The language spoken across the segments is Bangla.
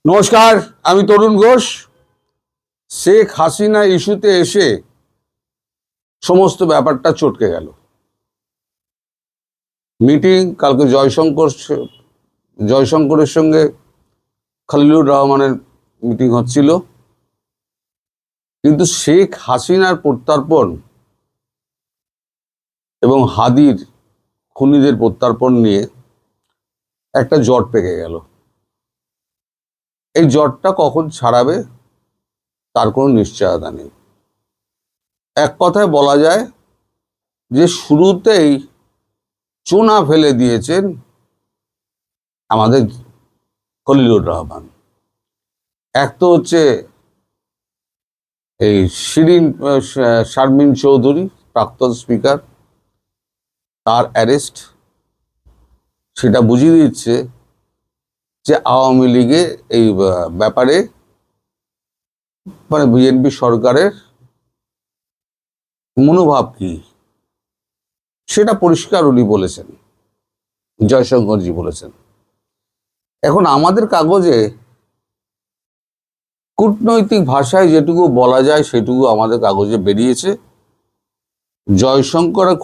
নমস্কার, আমি তরুণ ঘোষ। শেখ হাসিনা ইস্যুতে এসে সমস্ত ব্যাপারটা চটকে গেল। মিটিং কালকে জয়শঙ্করের সঙ্গে খলিলুর রহমানের মিটিং হচ্ছিল, কিন্তু শেখ হাসিনার প্রত্যর্পণ এবং হাদির খুনিদের প্রত্যর্পণ নিয়ে একটা জট পেকে গেল। এই জটটা কখন ছাড়াবে তার কোনো নিশ্চয়তা নেই। এক কথায় বলা যায় যে শুরুতেই চুনা ফেলে দিয়েছেন আমাদের খলিলুর রহমান। এক তো হচ্ছে এই শারমিন চৌধুরী, প্রাক্তন স্পিকার, তার অ্যারেস্ট, সেটা বুঝিয়ে দিচ্ছে যে আওয়ামী লীগে এই ব্যাপারে মানে বিএনপি সরকারের মনোভাব কি সেটা পরিষ্কার উনি বলেছেন, জয়শঙ্করজি বলেছেন। এখন আমাদের কাগজে কূটনৈতিক ভাষায় যেটুকু বলা যায় সেটুকু আমাদের কাগজে বেরিয়েছে। জয়শঙ্কর আর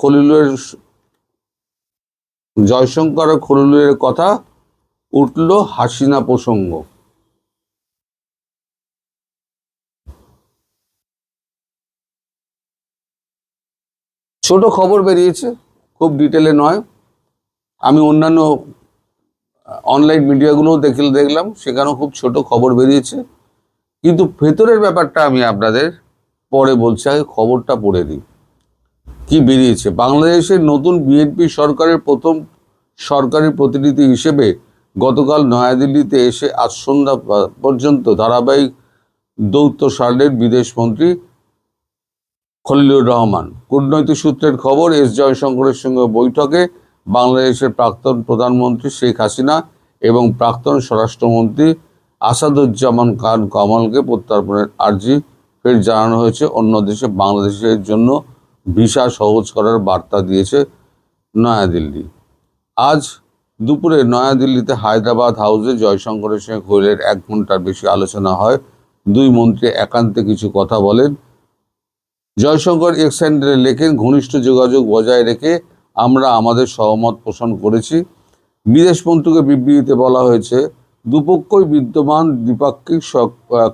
খলিলুরের কথা উঠল হাসিনা প্রসঙ্গ। ছোট খবর বেরিয়েছে, খুব ডিটেলে নয়। আমি অন্যান্য অনলাইন মিডিয়াগুলোও দেখলাম, সেখানেও খুব ছোট খবর বেরিয়েছে, কিন্তু ভেতরের ব্যাপারটা আমি আপনাদের পরে বলছি। আগে খবরটা পড়ে দিই কি বেরিয়েছে। বাংলাদেশের নতুন বিএনপি সরকারের প্রথম সরকারি প্রতিনিধি হিসেবে গতকাল নয়াদিল্লিতে এসে আজ সন্ধ্যা পর্যন্ত ধারাবাহিক দৌত্য সারলেন বিদেশমন্ত্রী খলিলুর রহমান। কূটনৈতিক সূত্রের খবর, এস জয়শঙ্করের সঙ্গে বৈঠকে বাংলাদেশের প্রাক্তন প্রধানমন্ত্রী শেখ হাসিনা এবং প্রাক্তন স্বরাষ্ট্রমন্ত্রী আসাদুজ্জামান খান কামালকে প্রত্যর্পণের আর্জি ফের জানানো হয়েছে। অন্য দেশে বাংলাদেশের জন্য ভিসা সহজ করার বার্তা দিয়েছে নয়াদিল্লি। আজ দুপুরে নয়াদিল্লিতে হায়দ্রাবাদ হাউসে জয়শঙ্করের সঙ্গে খলিলের 1 ঘন্টার বেশি আলোচনা হয়। দুই মন্ত্রী একান্তে কিছু কথা বলেন। জয়শঙ্কর এক্স হ্যান্ডেলে লেখেন, ঘনিষ্ঠ যোগাযোগ বজায় রেখে আমরা আমাদের সহমত পোষণ করেছি। বিদেশমন্ত্রীকে বিবৃতিতে বলা হয়েছে, দুপক্ষই বিদ্যমান দ্বিপাক্ষিক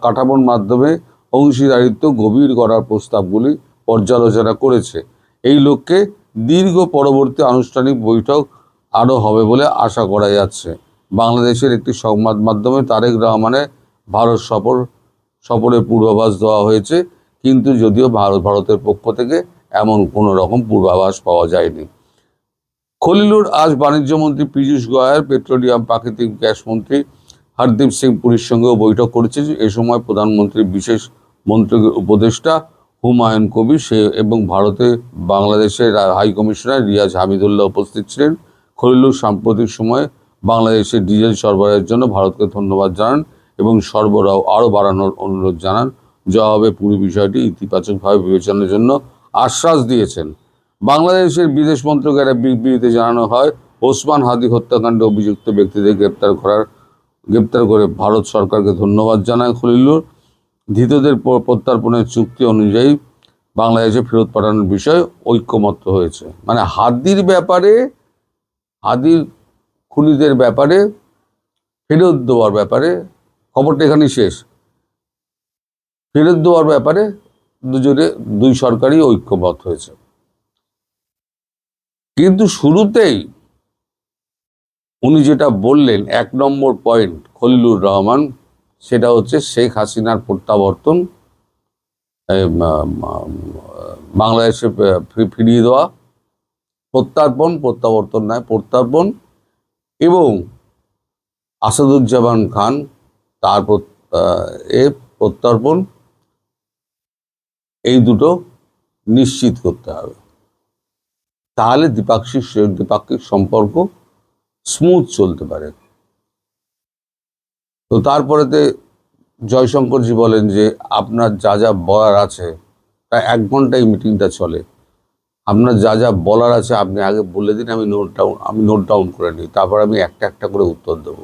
কাঠামোর মাধ্যমে অংশীদারিত্ব গভীর করার প্রস্তাবগুলি পর্যালোচনা করেছে। এই লক্ষ্যে দীর্ঘ পরবর্তী আনুষ্ঠানিক বৈঠক আরও হবে বলে আশা করা যাচ্ছে। বাংলাদেশের একটি সংবাদ মাধ্যমে তারেক রহমানের ভারত সফরের পূর্বাভাস দেওয়া হয়েছে, কিন্তু যদিও ভারতের পক্ষ থেকে এমন কোনো রকম পূর্বাভাস পাওয়া যায়নি। খলিলুর আজ বাণিজ্যমন্ত্রী পীযূষ গোয়েল, পেট্রোলিয়াম প্রাকৃতিক গ্যাস মন্ত্রী হরদীপ সিং পুরীর সঙ্গেও বৈঠক করেছে। এ সময় প্রধানমন্ত্রীর বিশেষ মন্ত্রকের উপদেষ্টা হুমায়ুন কবির এবং ভারতে বাংলাদেশের হাই কমিশনার রিয়াজ হামিদুল্লাহ উপস্থিত ছিলেন। খলিলুর সাম্প্রতিক সময়ে বাংলাদেশের ডিজেল সরবরাহের জন্য ভারতকে ধন্যবাদ জানান এবং সরবরাহ আরও বাড়ানোর অনুরোধ জানান। জবাবে পুরো বিষয়টি ইতিবাচকভাবে বিবেচনার জন্য আশ্বাস দিয়েছেন। বাংলাদেশের বিদেশ মন্ত্রকের বিবৃতিতে জানানো হয়, ওসমান হাদি হত্যাকাণ্ডে অভিযুক্ত ব্যক্তিদের গ্রেপ্তার করে ভারত সরকারকে ধন্যবাদ জানায় খলিলুর। ধৃতদের প্রত্যর্পণের চুক্তি অনুযায়ী বাংলাদেশে ফেরত পাঠানোর বিষয়ে ঐক্যমত্য হয়েছে। মানে হাদির খুনিদের ব্যাপারে ফেরত দেওয়ার ব্যাপারে খবরটা এখানেই শেষ। ফেরত দেওয়ার ব্যাপারে দুই সরকারই ঐক্যমত হয়েছে। কিন্তু শুরুতেই উনি যেটা বললেন, 1 নম্বর পয়েন্ট খলিলুর রহমান, সেটা হচ্ছে শেখ হাসিনার প্রত্যাবর্তন, বাংলাদেশে ফিরিয়ে দেওয়া, প্রত্যাবর্তন নয়, প্রত্যর্পণ, এবং আসাদুজ্জামান খান তার প্রত্যর্পণ, এই দুটো নিশ্চিত করতে হবে। তাহলে দ্বিপাক্ষিক সম্পর্ক স্মুথ চলতে পারে। তো তারপরেতে জয়শঙ্করজি বলেন যে আপনার যা যা বলার আছে, প্রায় 1 ঘন্টায় মিটিংটা চলে, আপনার যা যা বলার আছে আপনি আগে বলে দিন, আমি নোট ডাউন করে নিই, তারপর আমি একটা একটা করে উত্তর দেবো।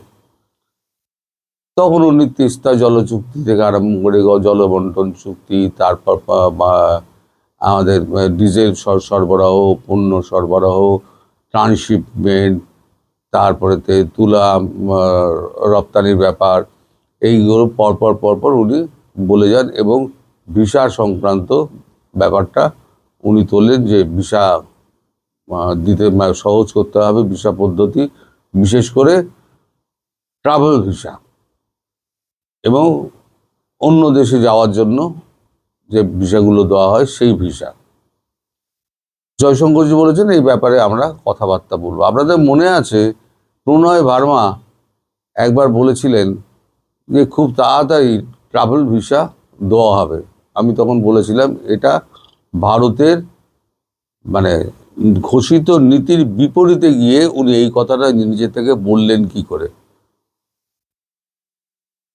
তখন উনি তিস্তা জল চুক্তি থেকে আরম্ভ করে জলবন্টন চুক্তি, তারপর আমাদের ডিজেল সরবরাহ, পণ্য সরবরাহ, ট্রান্সশিপমেন্ট, তারপরে তুলা রপ্তানির ব্যাপার, এইগুলো পরপর উনি বলে যান এবং ভিসা সংক্রান্ত ব্যাপারটা উনি তোলেন যে ভিসা দিতে সহজ করতে হবে, ভিসা পদ্ধতি, বিশেষ করে ট্রাভেল ভিসা এবং অন্য দেশে যাওয়ার জন্য যে ভিসাগুলো দেওয়া হয় সেই ভিসা। জয়শঙ্করজি বলেছেন এই ব্যাপারে আমরা কথাবার্তা বলবো। আপনাদের মনে আছে প্রণয় ভার্মা একবার বলেছিলেন যে খুব তাড়াতাড়ি ট্রাভেল ভিসা দেওয়া হবে। আমি তখন বলেছিলাম এটা ভারতের মানে ঘোষিত নীতির বিপরীতে গিয়ে উনি এই কথাটা নিজে থেকে বললেন কি করে।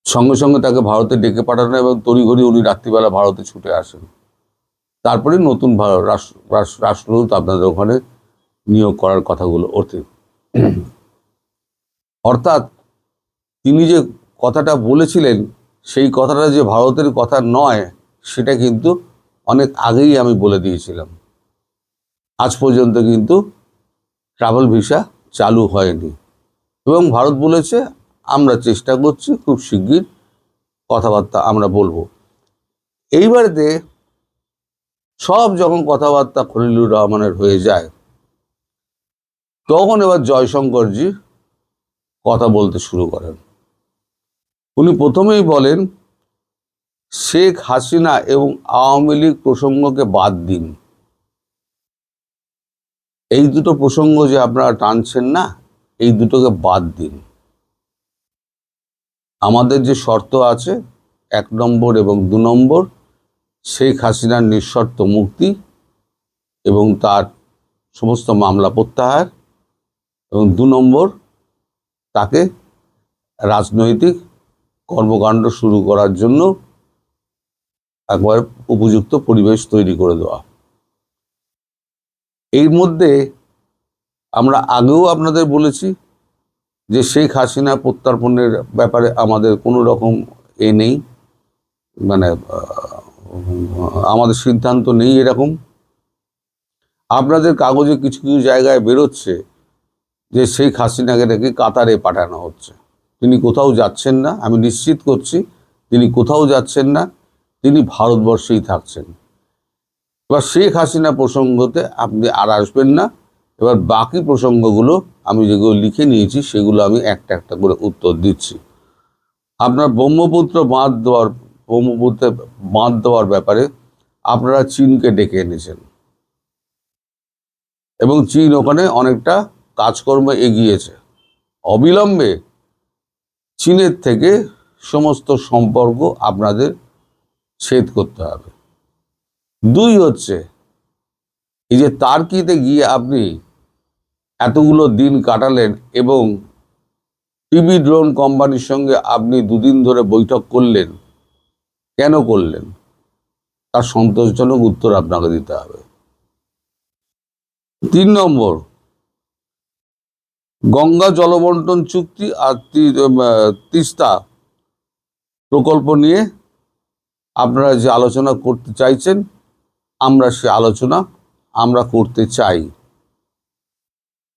সঙ্গে সঙ্গে তাকে ভারতে ডেকে পাঠানো এবং তড়িঘড়ি উনি রাত্রিবেলা ভারতে ছুটে আসেন। তারপরে নতুন রাষ্ট্রদূত আপনাদের ওখানে নিয়োগ করার কথাগুলো ওঠে। অর্থাৎ তিনি যে কথাটা বলেছিলেন সেই কথাটা যে ভারতের কথা নয় সেটা কিন্তু অনেক আগেই আমি বলে দিয়েছিলাম। আজ পর্যন্ত কিন্তু ট্রাভেল ভিসা চালু হয়নি এবং ভারত বলেছে আমরা চেষ্টা করছি, খুব শিগগির কথাবার্তা আমরা বলবো। এইবারেতে সব যখন কথাবার্তা খলিলুর রহমানের হয়ে যায় তখন এবার জয়শঙ্করজি কথা বলতে শুরু করেন। উনি প্রথমেই বলেন শেখ হাসিনা এবং আওয়ামী লীগ প্রসঙ্গকে বাদ দিন। এই দুটো প্রসঙ্গ যে আপনারা টানছেন না, এই দুটোকে বাদ দিন। আমাদের যে শর্ত আছে 1 নম্বর এবং 2 নম্বর, শেখ হাসিনার নিঃশর্ত মুক্তি এবং তার সমস্ত মামলা প্রত্যাহার, এবং 2 নম্বর তাকে রাজনৈতিক কর্মকাণ্ড শুরু করার জন্য একবার উপযুক্ত পরিবেশ তৈরি করে দেওয়া। এর মধ্যে আমরা আগেও আপনাদের বলেছি যে শেখ হাসিনা প্রত্যর্পণের ব্যাপারে আমাদের কোনো রকম নেই, মানে আমাদের সিদ্ধান্ত নেই এরকম। আপনাদের কাগজে কিছু কিছু জায়গায় বেরোচ্ছে যে শেখ হাসিনাকে নাকি কাতারে পাঠানো হচ্ছে। তিনি কোথাও যাচ্ছেন না, আমি নিশ্চিত করছি তিনি কোথাও যাচ্ছেন না, তিনি ভারতবর্ষেই থাকছেন। এবার শেখ হাসিনা প্রসঙ্গতে আপনি আর আসবেন না। এবার বাকি প্রসঙ্গগুলো আমি যেগুলো লিখে নিয়েছি সেগুলো আমি একটা একটা করে উত্তর দিচ্ছি। আপনার ব্রহ্মপুত্রে বাঁধ দেওয়ার ব্যাপারে আপনারা চীনকে ডেকে এনেছেন এবং চীন ওখানে অনেকটা কাজকর্ম এগিয়েছে। অবিলম্বে চীনের থেকে সমস্ত সম্পর্ক আপনাদের ছেদ করতে হবে। 2 হচ্ছে এই যে তার্কিতে গিয়ে আপনি এতগুলো দিন কাটালেন এবং টিভি ড্রোন কোম্পানির সঙ্গে আপনি 2 দিন ধরে বৈঠক করলেন, কেন করলেন? তার সন্তোষজনক উত্তর আপনাকে দিতে হবে। 3 নম্বর, গঙ্গা জলবন্টন চুক্তি আর তিস্তা প্রকল্প নিয়ে আপনারা যে আলোচনা করতে চাইছেন, আমরা সে আলোচনা আমরা করতে চাই,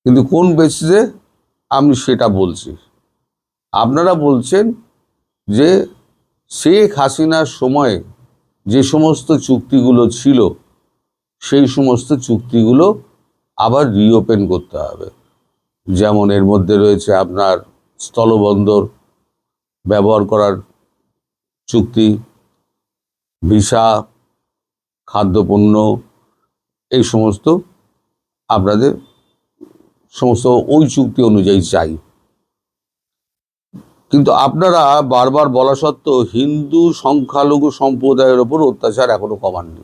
কিন্তু কোন বেসিসে আমি সেটা বলছি। আপনারা বলছেন যে শেখ হাসিনার সময়ে যে সমস্ত চুক্তিগুলো ছিল সেই সমস্ত চুক্তিগুলো আবার রিওপেন করতে হবে। যেমন এর মধ্যে রয়েছে আপনার স্থলবন্দর ব্যবহার করার চুক্তি, ভিসা, খাদ্যপণ্য, এই সমস্ত আপনাদের সমস্ত ওই চুক্তি অনুযায়ী চাই। কিন্তু আপনারা বারবার বলা সত্ত্বেও হিন্দু সংখ্যালঘু সম্প্রদায়ের ওপর অত্যাচার এখনো কমাননি।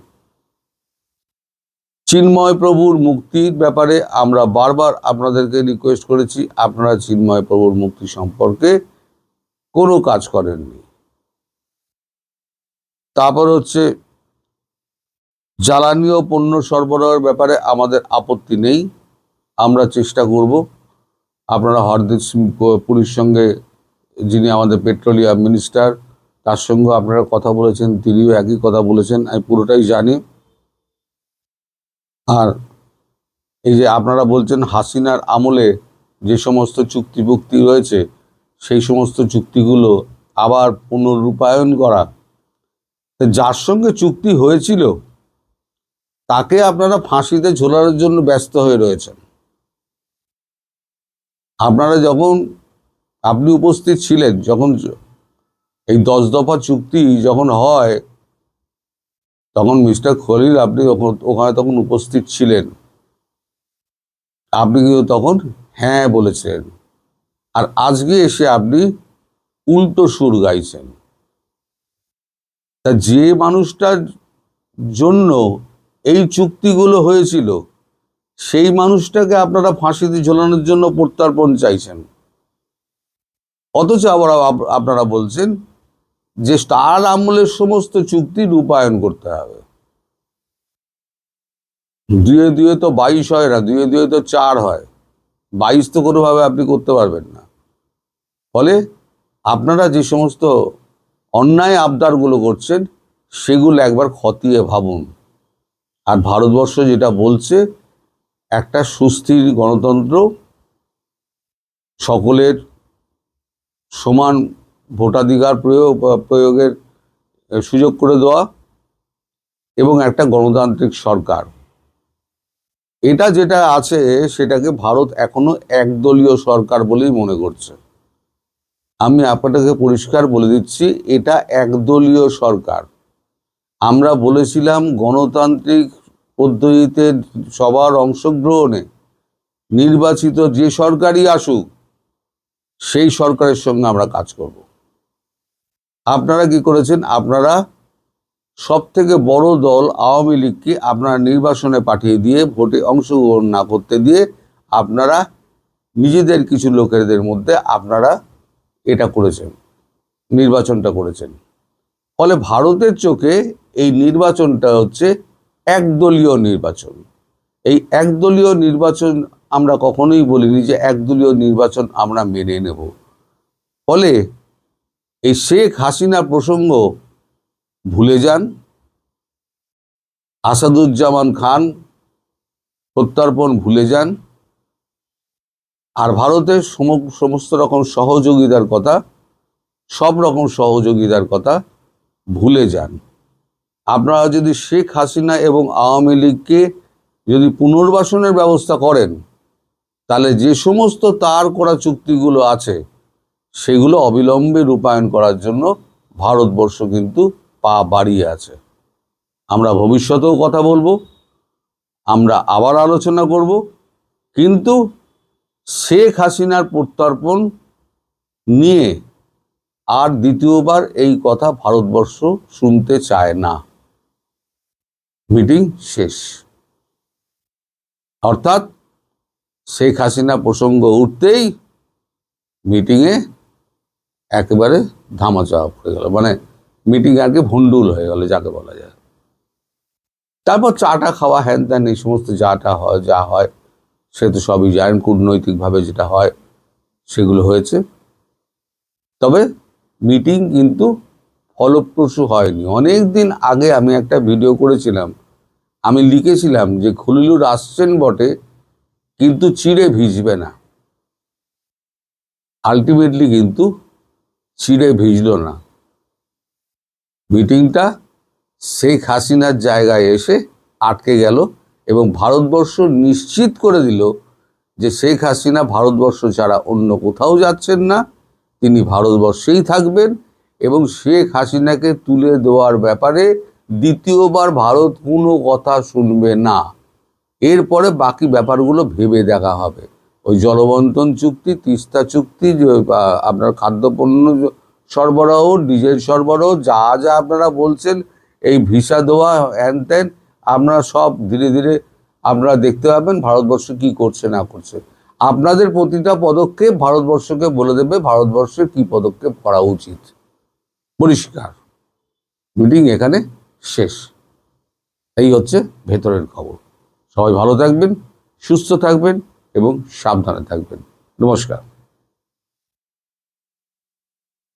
চিন্ময় প্রভুর মুক্তির ব্যাপারে আমরা বারবার আপনাদেরকে রিকোয়েস্ট করেছি, আপনারা চিন্ময় প্রভুর মুক্তি সম্পর্কে কোনো কাজ করেননি। তারপর হচ্ছে জ্বালানি ও পণ্য সরবরাহের ব্যাপারে আমাদের আপত্তি নেই, আমরা চেষ্টা করব। আপনারা হরদীপ সিং পুরীর সঙ্গে যিনি আমাদের পেট্রোলিয়াম মিনিস্টার, তার সঙ্গে আপনারা কথা বলেছেন, তিনিও একই কথা বলেছেন, আমি পুরোটাই জানি। আর এই যে আপনারা বলছেন হাসিনার আমলে যে সমস্ত চুক্তিভুক্তি রয়েছে সেই সমস্ত চুক্তিগুলো আবার পুনরূপায়ণ করা, যার সঙ্গে চুক্তি হয়েছিল তাকে আপনারা ফাঁসিতে ঝোলানোর জন্য ব্যস্ত হয়ে রয়েছেন। আপনারা যখন আপনি উপস্থিত ছিলেন, যখন এই 10 দফা চুক্তি যখন হয়, তখন মিস্টার খলিল আপনি ওখানে তখন উপস্থিত ছিলেন, আপনি কিন্তু তখন হ্যাঁ বলেছেন। আর আজকে এসে আপনি উল্টো সুর গাইছেন। তা যে মানুষটার জন্য এই চুক্তিগুলো হয়েছিল সেই মানুষটাকে আপনারা ফাঁসিতে ঝোলানোর জন্য প্রত্যর্পণ চাইছেন, অথচ আবার আপনারা বলছেন যে তার আমলের সমস্ত চুক্তি রূপায়ণ করতে হবে। 2 তো 22 হয় না, 2 তো 4 হয়, 22 তো কোনোভাবে আপনি করতে পারবেন না। ফলে আপনারা যে সমস্ত অন্যায় আবদারগুলো করছেন সেগুলো একবার খতিয়ে ভাবুন। আর ভারতবর্ষ যেটা বলছে, একটা সুস্থির গণতন্ত্র, সকলের সমান ভোটাধিকার প্রয়োগের সুযোগ করে দেওয়া এবং একটা গণতান্ত্রিক সরকার, এটা যেটা আছে সেটাকে ভারত এখনো একদলীয় সরকার বলেই মনে করছে। আমি আপনাদেরকে পরিষ্কার বলে দিচ্ছি, এটা একদলীয় সরকার। আমরা বলেছিলাম গণতান্ত্রিক পদ্ধতিতে সবার অংশগ্রহণে নির্বাচিত যে সরকারই আসুক সেই সরকারের সঙ্গে আমরা কাজ করব। আপনারা কি করেছেন? আপনারা সব থেকে বড় দল আওয়ামী লীগকে আপনারা নির্বাচনে পাঠিয়ে দিয়ে, ভোটে অংশগ্রহণ না করতে দিয়ে, আপনারা নিজেদের কিছু লোকেদের মধ্যে আপনারা এটা করেছেন, নির্বাচনটা করেছেন। ফলে ভারতের চোখে এই নির্বাচনটা হচ্ছে একদলীয় নির্বাচন। এই একদলীয় নির্বাচন আমরা কখনোই বলিনি যে একদলীয় নির্বাচন আমরা মেনে নেব। ফলে এই শেখ হাসিনা প্রসঙ্গ ভুলে যান, আসাদুজ্জামান খান প্রত্যর্পণ ভুলে যান, আর ভারতের সমস্ত রকম সহযোগিতার কথা, সব রকম সহযোগিতার কথা ভুলে যান। আপনারা যদি শেখ হাসিনা এবং আওয়ামী লীগকে যদি পুনর্বাসনের ব্যবস্থা করেন, তাহলে যে সমস্ত তার করা চুক্তিগুলো আছে সেগুলো অবিলম্বে রূপায়ণ করার জন্য ভারতবর্ষ কিন্তু পা বাড়িয়ে আছে। আমরা ভবিষ্যতেও কথা বলবো, আমরা আবার আলোচনা করব, কিন্তু শেখ হাসিনার প্রত্যর্পণ নিয়ে আর দ্বিতীয়বার এই কথা ভারতবর্ষ শুনতে চায় না। মিটিং শেষ। অর্থাৎ শেখ হাসিনা প্রসঙ্গ উঠতেই মিটিংয়ে একেবারে ধামাচাপা পড়ে গেল, মানে মিটিং আর কি ভণ্ডুল হয়ে গেল যাকে বলা যায়। তারপর চাটা খাওয়া, হ্যান ত্যান, এই সমস্ত যাটা হয়, যা হয় সে তো সবই জানেন, কূটনৈতিকভাবে যেটা হয় সেগুলো হয়েছে। তবে মিটিং কিন্তু ফলপ্রসূ হয়নি। অনেক দিন আগে আমি একটা ভিডিও করেছিলাম, আমি লিখেছিলাম যে খলিলুর আসছেন বটে কিন্তু চিড়ে ভিজবে না। আলটিমেটলি কিন্তু চিড়ে ভিজল না। মিটিংটা শেখ হাসিনার জায়গায় এসে আটকে গেল এবং ভারতবর্ষ নিশ্চিত করে দিল যে শেখ হাসিনা ভারতবর্ষ ছাড়া অন্য কোথাও যাচ্ছেন না, তিনি ভারতবর্ষেই থাকবেন এবং শেখ হাসিনাকে তুলে দেওয়ার ব্যাপারে দ্বিতীয়বার ভারত কোনো কথা শুনবে না। এরপরে বাকি ব্যাপারগুলো ভেবে দেখা হবে। ওই জলবন্টন চুক্তি, তিস্তা চুক্তি, আপনার খাদ্যপণ্য সরবরাহ, ডিজেল সরবরাহ, যা যা আপনারা বলছেন, এই ভিসা দেওয়া, হ্যান ত্যান, আপনারা সব ধীরে ধীরে আপনারা দেখতে পাবেন ভারতবর্ষ কি করছে না করছে। আপনাদের প্রতিটা পদক্ষেপ ভারতবর্ষকে বলে দেবে ভারতবর্ষের কি পদক্ষেপ করা উচিত। পরিষ্কার। মিটিং এখানে শেষ। এই হচ্ছে ভেতরের খবর। সবাই ভালো থাকবেন, সুস্থ থাকবেন এবং সাবধানে থাকবেন। নমস্কার।